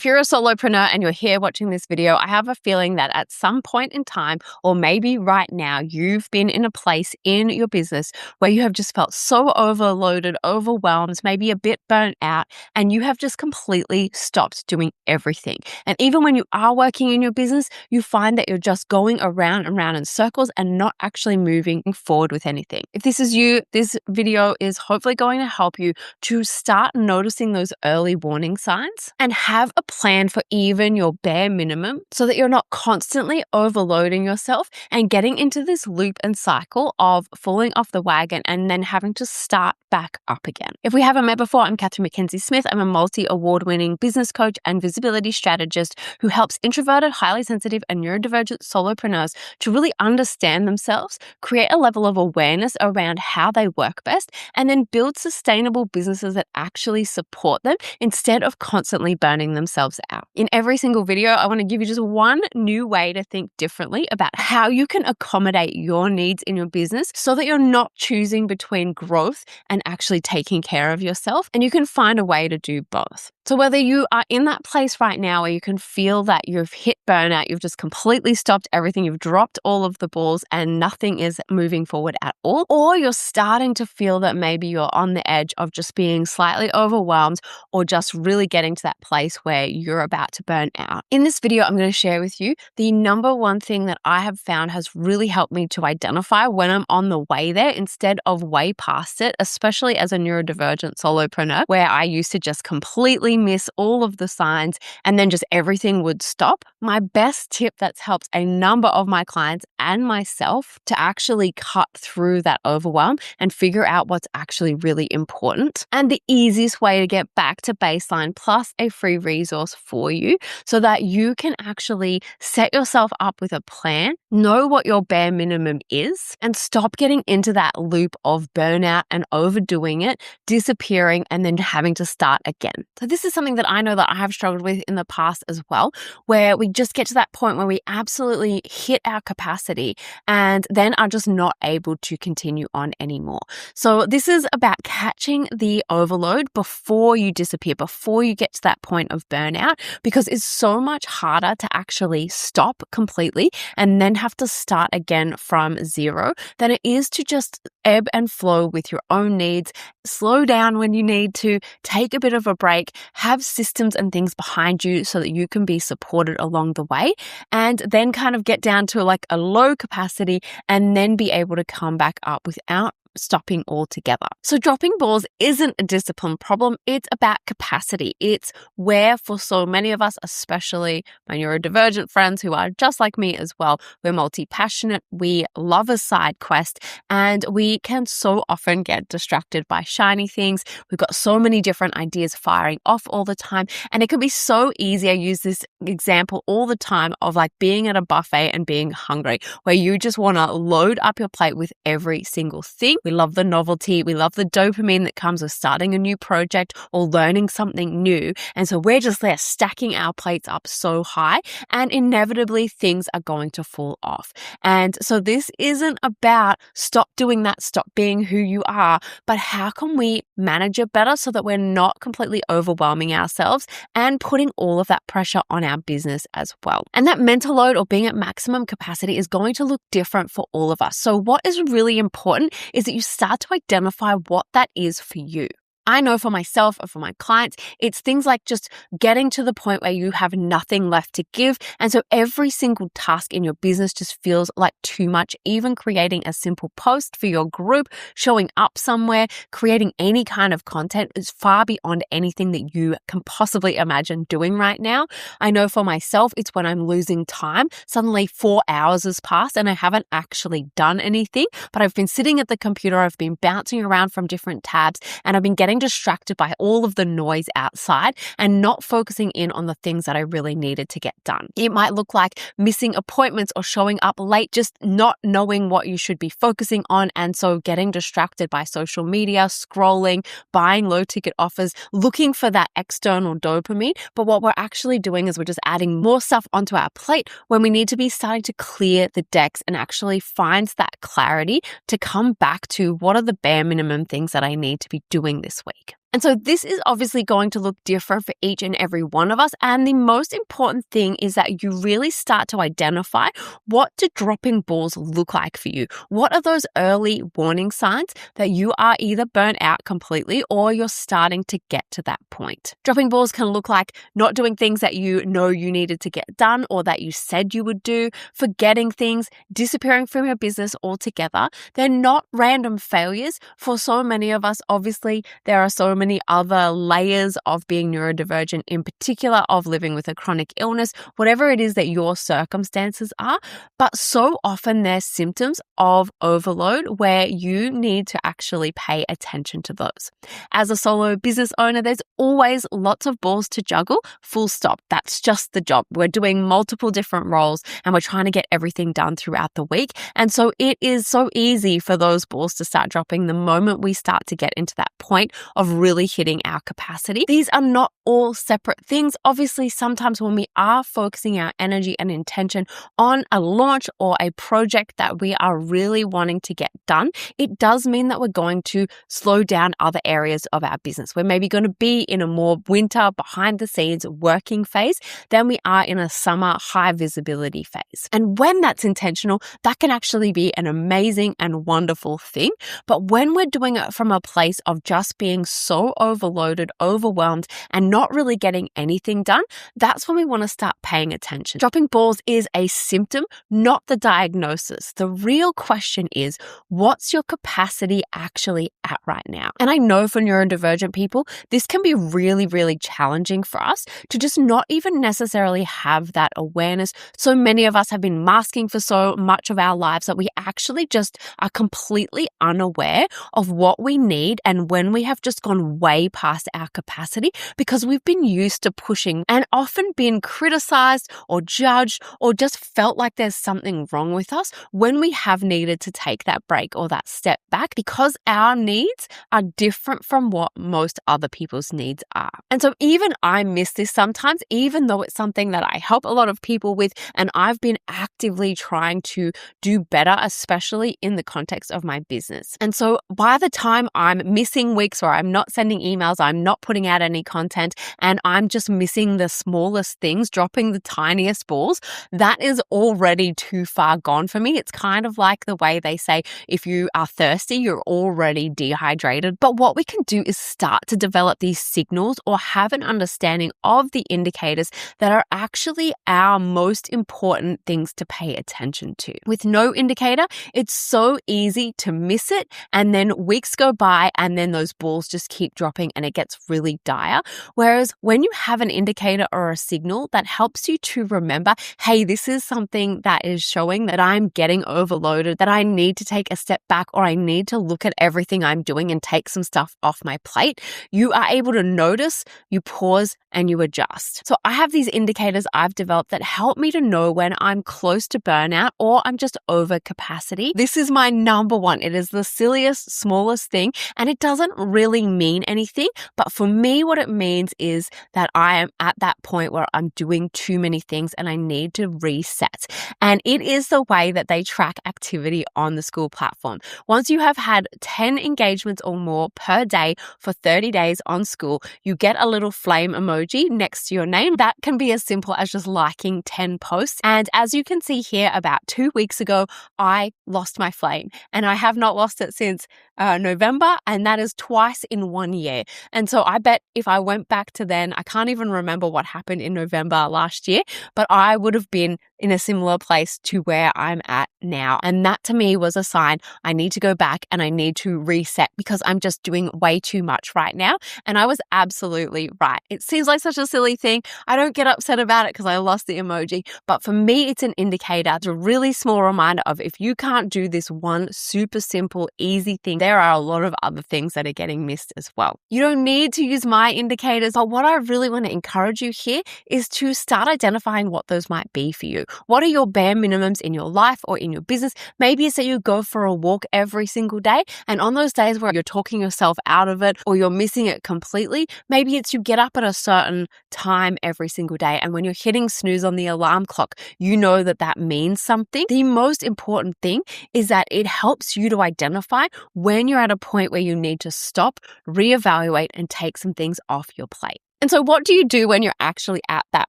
If you're a solopreneur and you're here watching this video, I have a feeling that at some point in time, or maybe right now, you've been in a place in your business where you have just felt so overloaded, overwhelmed, maybe a bit burnt out, and you have just completely stopped doing everything. And even when you are working in your business, you find that you're just going around and around in circles and not actually moving forward with anything. If this is you, this video is hopefully going to help you to start noticing those early warning signs and have a plan for even your bare minimum so that you're not constantly overloading yourself and getting into this loop and cycle of falling off the wagon and then having to start back up again. If we haven't met before, I'm Mackenzie-Smith. I'm a multi-award-winning business coach and visibility strategist who helps introverted, highly sensitive, and neurodivergent solopreneurs to really understand themselves, create a level of awareness around how they work best, and then build sustainable businesses that actually support them instead of constantly burning themselves out. In every single video, I want to give you just one new way to think differently about how you can accommodate your needs in your business so that you're not choosing between growth and actually taking care of yourself, and you can find a way to do both. So whether you are in that place right now where you can feel that you've hit burnout, you've just completely stopped everything, you've dropped all of the balls and nothing is moving forward at all, or you're starting to feel that maybe you're on the edge of just being slightly overwhelmed or just really getting to that place where you're about to burn out. In this video, I'm going to share with you the number one thing that I have found has really helped me to identify when I'm on the way there instead of way past it, especially as a neurodivergent solopreneur, where I used to just completely miss all of the signs and then just everything would stop. My best tip that's helped a number of my clients and myself to actually cut through that overwhelm and figure out what's actually really important, and the easiest way to get back to baseline plus a free resource for you so that you can actually set yourself up with a plan, know what your bare minimum is, and stop getting into that loop of burnout and overdoing it, disappearing, and then having to start again. So this is something that I know that I have struggled with in the past as well, where we just get to that point where we absolutely hit our capacity and then are just not able to continue on anymore. So this is about catching the overload before you disappear, before you get to that point of burnout, because it's so much harder to actually stop completely and then have to start again from zero than it is to just ebb and flow with your own needs, slow down when you need to, take a bit of a break, have systems and things behind you so that you can be supported along the way, and then kind of get down to like a low capacity and then be able to come back up without stopping altogether. So dropping balls isn't a discipline problem. It's about capacity. It's where for so many of us, especially my neurodivergent friends who are just like me as well, we're multi-passionate, we love a side quest, and we can so often get distracted by shiny things. We've got so many different ideas firing off all the time, and it can be so easy. I use this example all the time of like being at a buffet and being hungry, where you just want to load up your plate with every single thing. We love the novelty. We love the dopamine that comes with starting a new project or learning something new. And so we're just there stacking our plates up so high, and inevitably things are going to fall off. And so this isn't about stop doing that, stop being who you are, but how can we manage it better so that we're not completely overwhelming ourselves and putting all of that pressure on our business as well. And that mental load or being at maximum capacity is going to look different for all of us. So what is really important is that you start to identify what that is for you. I know for myself and for my clients, it's things like just getting to the point where you have nothing left to give. And so every single task in your business just feels like too much. Even creating a simple post for your group, showing up somewhere, creating any kind of content is far beyond anything that you can possibly imagine doing right now. I know for myself, it's when I'm losing time. Suddenly 4 hours has passed and I haven't actually done anything, but I've been sitting at the computer, I've been bouncing around from different tabs, and I've been getting distracted by all of the noise outside and not focusing in on the things that I really needed to get done. It might look like missing appointments or showing up late, just not knowing what you should be focusing on. And so getting distracted by social media, scrolling, buying low ticket offers, looking for that external dopamine. But what we're actually doing is we're just adding more stuff onto our plate when we need to be starting to clear the decks and actually find that clarity to come back to what are the bare minimum things that I need to be doing this week. And so this is obviously going to look different for each and every one of us. And the most important thing is that you really start to identify, what do dropping balls look like for you? What are those early warning signs that you are either burnt out completely or you're starting to get to that point? Dropping balls can look like not doing things that you know you needed to get done or that you said you would do, forgetting things, disappearing from your business altogether. They're not random failures. For so many of us, obviously, there are so many other layers of being neurodivergent, in particular of living with a chronic illness, whatever it is that your circumstances are. But so often they're symptoms of overload where you need to actually pay attention to those. As a solo business owner, there's always lots of balls to juggle, full stop. That's just the job. We're doing multiple different roles and we're trying to get everything done throughout the week. And so it is so easy for those balls to start dropping the moment we start to get into that point of really hitting our capacity. These are not all separate things. Obviously, sometimes when we are focusing our energy and intention on a launch or a project that we are really wanting to get done, it does mean that we're going to slow down other areas of our business. We're maybe going to be in a more winter, behind the scenes working phase than we are in a summer high visibility phase. And when that's intentional, that can actually be an amazing and wonderful thing. But when we're doing it from a place of just being so overloaded, overwhelmed, and not really getting anything done, that's when we want to start paying attention. Dropping balls is a symptom, not the diagnosis. The real question is, what's your capacity actually at right now? And I know for neurodivergent people, this can be really, really challenging for us to just not even necessarily have that awareness. So many of us have been masking for so much of our lives that we actually just are completely unaware of what we need and when we have just gone way past our capacity because we've been used to pushing and often been criticized or judged or just felt like there's something wrong with us when we have needed to take that break or that step back because our needs are different from what most other people's needs are. And so even I miss this sometimes, even though it's something that I help a lot of people with and I've been actively trying to do better, especially in the context of my business. And so by the time I'm missing weeks or I'm not sending emails, I'm not putting out any content, and I'm just missing the smallest things, dropping the tiniest balls, that is already too far gone for me. It's kind of like the way they say, if you are thirsty, you're already dehydrated. But what we can do is start to develop these signals or have an understanding of the indicators that are actually our most important things to pay attention to. With no indicator, it's so easy to miss it, and then weeks go by and then those balls just keep dropping and it gets really dire. Whereas when you have an indicator or a signal that helps you to remember, hey, this is something that is showing that I'm getting overloaded, that I need to take a step back or I need to look at everything I'm doing and take some stuff off my plate, you are able to notice, you pause, and you adjust. So I have these indicators I've developed that help me to know when I'm close to burnout or I'm just over capacity. This is my number one. It is the silliest, smallest thing, and it doesn't really mean anything. But for me, what it means is that I am at that point where I'm doing too many things and I need to reset. And it is the way that they track activity on the school platform. Once you have had 10 engagements or more per day for 30 days on school, you get a little flame emoji next to your name. That can be as simple as just liking 10 posts. And as you can see here, about 2 weeks ago, I lost my flame and I have not lost it since November, and that is twice in 1 year. And so I bet if I went back to then, I can't even remember what happened in November last year, but I would have been in a similar place to where I'm at now. And that to me was a sign I need to go back and I need to reset because I'm just doing way too much right now. And I was absolutely right. It seems like such a silly thing. I don't get upset about it because I lost the emoji, but for me, it's an indicator. It's a really small reminder of if you can't do this one super simple, easy thing, there are a lot of other things that are getting missed as well. You don't need to use my indicators, but what I really want to encourage you here is to start identifying what those might be for you. What are your bare minimums in your life or in your business? Maybe it's that you go for a walk every single day, and on those days where you're talking yourself out of it or you're missing it completely, maybe it's you get up at a certain time every single day, and when you're hitting snooze on the alarm clock, you know that that means something. The most important thing is that it helps you to identify when when you're at a point where you need to stop, reevaluate, and take some things off your plate. And so what do you do when you're actually at that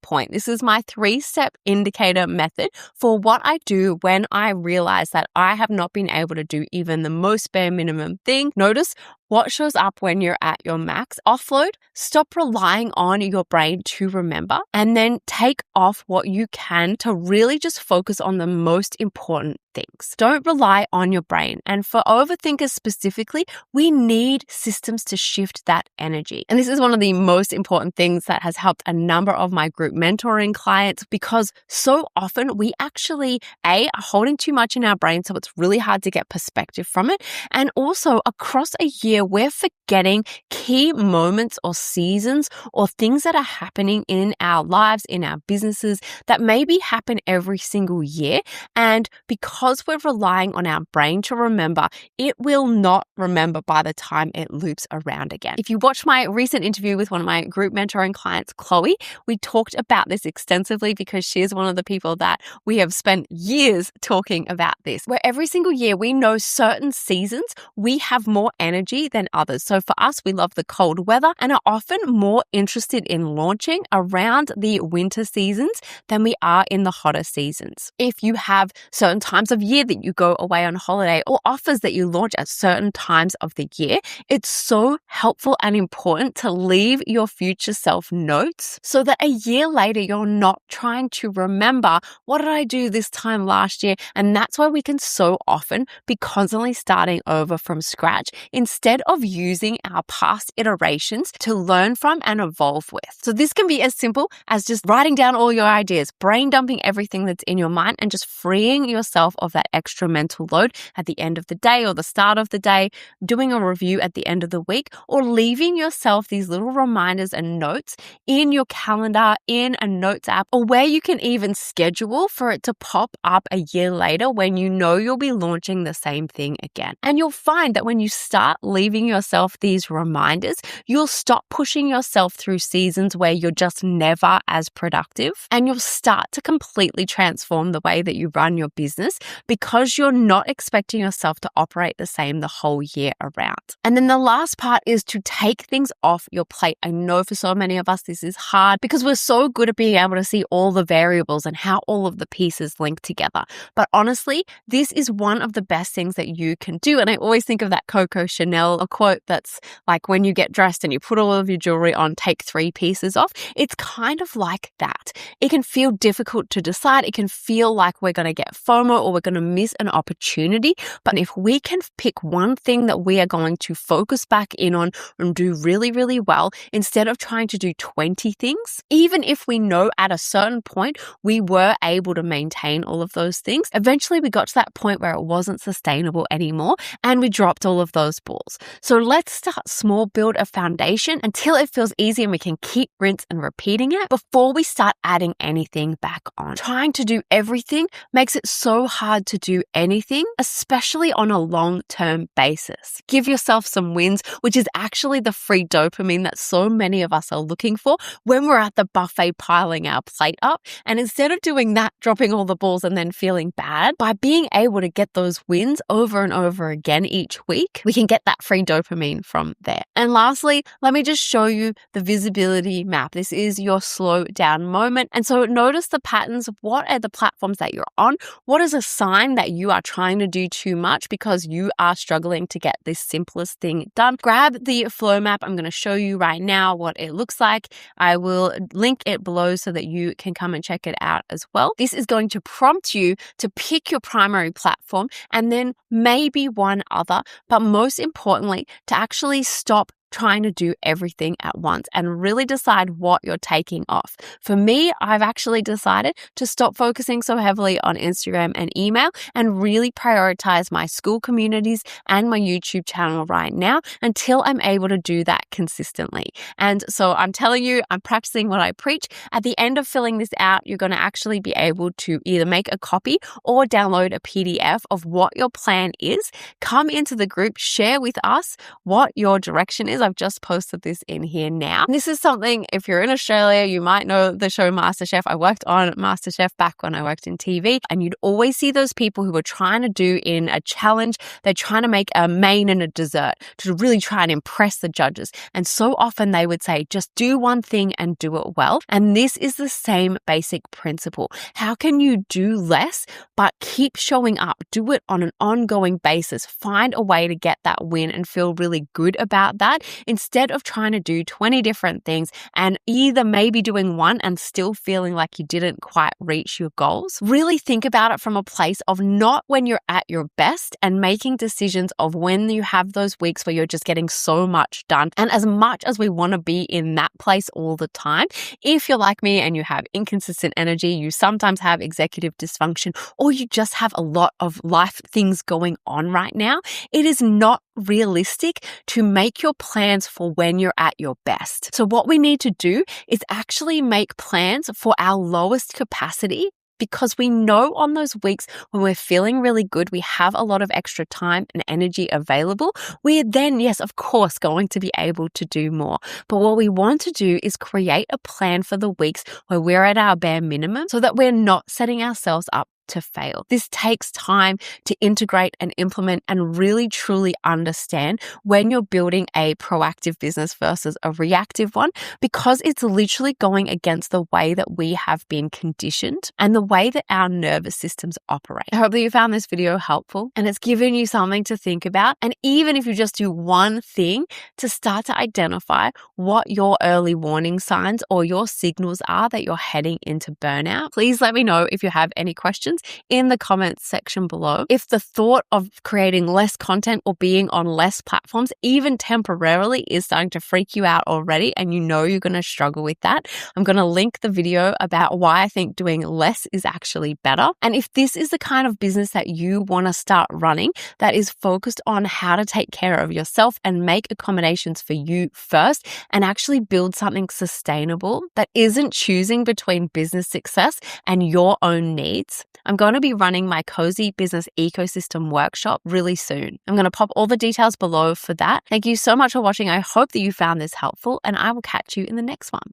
point? This is my 3-step indicator method for what I do when I realize that I have not been able to do even the most bare minimum thing. Notice what shows up when you're at your max. Offload, stop relying on your brain to remember, and then take off what you can to really just focus on the most important things. Don't rely on your brain. And for overthinkers specifically, we need systems to shift that energy. And this is one of the most important things that has helped a number of my group mentoring clients, because so often we actually, are holding too much in our brain, so it's really hard to get perspective from it. And also across a year, we're forgetting key moments or seasons or things that are happening in our lives, in our businesses, that maybe happen every single year. And because we're relying on our brain to remember, it will not remember by the time it loops around again. If you watch my recent interview with one of my group mentoring clients, Chloe, we talked about this extensively because she is one of the people that we have spent years talking about this, where every single year we know certain seasons we have more energy than others. So for us, we love the cold weather and are often more interested in launching around the winter seasons than we are in the hotter seasons. If you have certain times of year that you go away on holiday or offers that you launch at certain times of the year, it's so helpful and important to leave your future self notes so that a year later, you're not trying to remember, what did I do this time last year? And that's why we can so often be constantly starting over from scratch instead of using our past iterations to learn from and evolve with. So this can be as simple as just writing down all your ideas, brain dumping everything that's in your mind, and just freeing yourself of that extra mental load at the end of the day or the start of the day, doing a review at the end of the week, or leaving yourself these little reminders and notes in your calendar, in a notes app, or where you can even schedule for it to pop up a year later when you know you'll be launching the same thing again. And you'll find that when you start leaving yourself these reminders, you'll stop pushing yourself through seasons where you're just never as productive, and you'll start to completely transform the way that you run your business because you're not expecting yourself to operate the same the whole year around. And then the last part is to take things off your plate. I know for so many of us, this is hard because we're so good at being able to see all the variables and how all of the pieces link together. But honestly, this is one of the best things that you can do. And I always think of that Coco Chanel quote that's like, when you get dressed and you put all of your jewelry on, take 3 pieces off. It's kind of like that. It can feel difficult to decide. It can feel like we're going to get FOMO or we're going to miss an opportunity. But if we can pick one thing that we are going to focus back in on and do really, really well, instead of trying to do 20 things, even if we know at a certain point we were able to maintain all of those things, eventually we got to that point where it wasn't sustainable anymore and we dropped all of those balls. So let's start small, build a foundation until it feels easy and we can keep, rinse and repeating it before we start adding anything back on. Trying to do everything makes it so hard to do anything, especially on a long-term basis. Give yourself some wins, which is actually the free dopamine that so many of us are looking for when we're at the buffet piling our plate up. And instead of doing that, dropping all the balls and then feeling bad, by being able to get those wins over and over again each week, we can get that free dopamine from there. And lastly, let me just show you the visibility map. This is your slow down moment. And so notice the patterns of what are the platforms that you're on. What is a sign that you are trying to do too much because you are struggling to get this simplest thing done? Grab the flow map. I'm going to show you right now what it looks like. I will link it below so that you can come and check it out as well. This is going to prompt you to pick your primary platform and then maybe one other, but most importantly, to actually stop trying to do everything at once and really decide what you're taking off. For me, I've actually decided to stop focusing so heavily on Instagram and email and really prioritize my school communities and my YouTube channel right now until I'm able to do that consistently. And so I'm telling you, I'm practicing what I preach. At the end of filling this out, you're going to actually be able to either make a copy or download a PDF of what your plan is. Come into the group, share with us what your direction is. I've just posted this in here now. And this is something, if you're in Australia, you might know the show MasterChef. I worked on MasterChef back when I worked in TV, and you'd always see those people who were trying to do in a challenge, they're trying to make a main and a dessert to really try and impress the judges. And so often they would say, just do one thing and do it well. And this is the same basic principle. How can you do less, but keep showing up? Do it on an ongoing basis. Find a way to get that win and feel really good about that instead of trying to do 20 different things and either maybe doing one and still feeling like you didn't quite reach your goals. Really think about it from a place of not when you're at your best and making decisions of when you have those weeks where you're just getting so much done. And as much as we want to be in that place all the time, if you're like me and you have inconsistent energy, you sometimes have executive dysfunction, or you just have a lot of life things going on right now, it is not realistic to make your plans for when you're at your best. So what we need to do is actually make plans for our lowest capacity, because we know on those weeks when we're feeling really good, we have a lot of extra time and energy available. We're then, yes, of course, going to be able to do more. But what we want to do is create a plan for the weeks where we're at our bare minimum so that we're not setting ourselves up to fail. This takes time to integrate and implement and really truly understand when you're building a proactive business versus a reactive one, because it's literally going against the way that we have been conditioned and the way that our nervous systems operate. I hope that you found this video helpful and it's given you something to think about. And even if you just do one thing to start to identify what your early warning signs or your signals are that you're heading into burnout, please let me know if you have any questions in the comments section below. If the thought of creating less content or being on less platforms, even temporarily, is starting to freak you out already and you know you're going to struggle with that, I'm going to link the video about why I think doing less is actually better. And if this is the kind of business that you want to start running that is focused on how to take care of yourself and make accommodations for you first and actually build something sustainable that isn't choosing between business success and your own needs, I'm going to be running my Cozy Business Ecosystem workshop really soon. I'm going to pop all the details below for that. Thank you so much for watching. I hope that you found this helpful, and I will catch you in the next one.